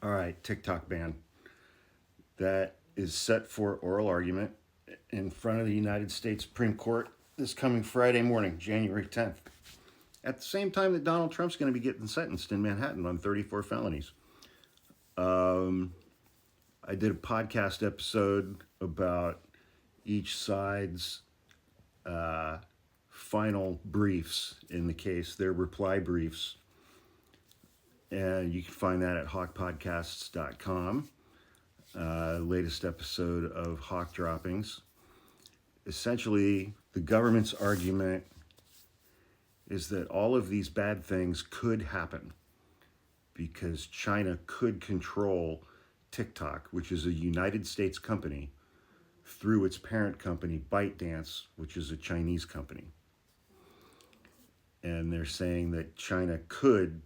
All right, Tik Tok Ban. That is set for oral argument in front of the United States Supreme Court this coming Friday morning, January 10th. At the same time that Donald Trump's going to be getting sentenced in Manhattan on 34 felonies. I did a podcast episode about each side's final briefs in the case, their reply briefs. And you can find that at hawkpodcasts.com. Latest episode of Hawk Droppings. Essentially, the government's argument is that all of these bad things could happen because China could control TikTok, which is a United States company, through its parent company, ByteDance, which is a Chinese company. And they're saying that China could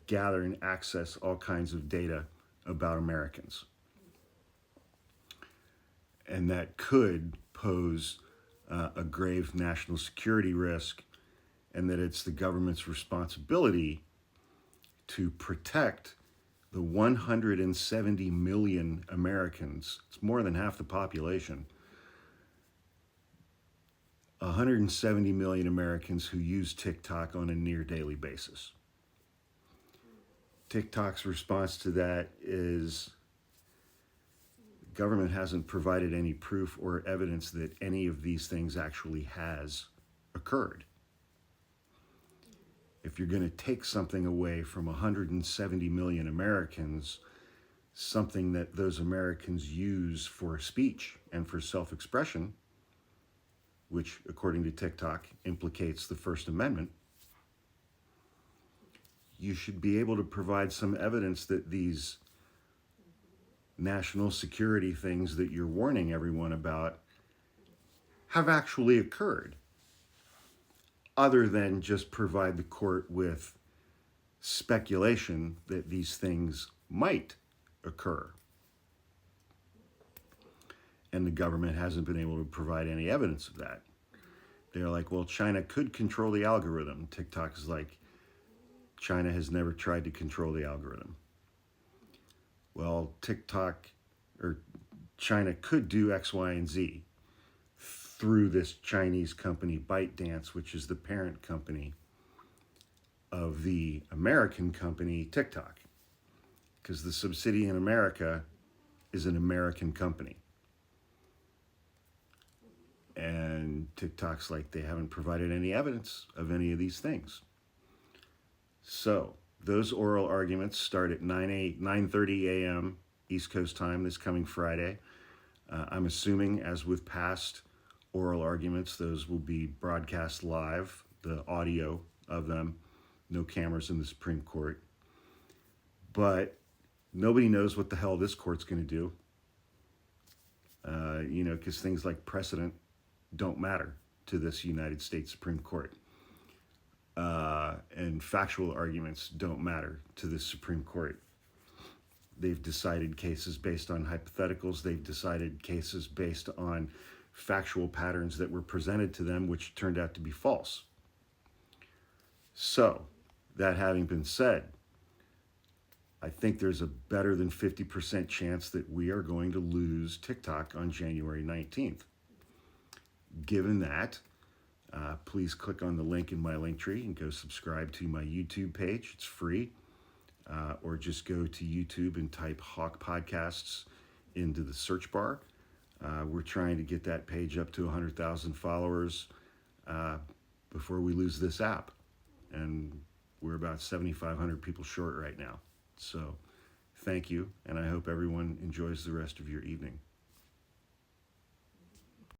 gather and access all kinds of data about Americans. And that could pose a grave national security risk, and that it's the government's responsibility to protect the 170 million Americans. It's more than half the population. 170 million Americans who use TikTok on a near daily basis. TikTok's response to that is the government hasn't provided any proof or evidence that any of these things actually has occurred. If you're going to take something away from 170 million Americans, something that those Americans use for speech and for self-expression, which according to TikTok implicates the First Amendment, you should be able to provide some evidence that these national security things that you're warning everyone about have actually occurred, other than just provide the court with speculation that these things might occur. And the government hasn't been able to provide any evidence of that. They're like, well, China could control the algorithm. TikTok is like, China has never tried to control the algorithm. Well, TikTok or China could do X, Y, and Z through this Chinese company, ByteDance, which is the parent company of the American company, TikTok. Because the subsidiary in America is an American company. And TikTok's like, they haven't provided any evidence of any of these things. So those oral arguments start at 9:30 a.m. East Coast time this coming Friday. I'm assuming, as with past oral arguments, those will be broadcast live, the audio of them, no cameras in the Supreme Court. But nobody knows what the hell this court's going to do, because things like precedent don't matter to this United States Supreme Court. And factual arguments don't matter to the Supreme Court. They've decided cases based on hypotheticals. They've decided cases based on factual patterns that were presented to them, which turned out to be false. So, that having been said, I think there's a better than 50% chance that we are going to lose TikTok on January 19th. Given that, please click on the link in my link tree and go subscribe to my YouTube page. It's free. Or just go to YouTube and type Hawk Podcasts into the search bar. We're trying to get that page up to 100,000 followers before we lose this app. And we're about 7,500 people short right now. So thank you, and I hope everyone enjoys the rest of your evening.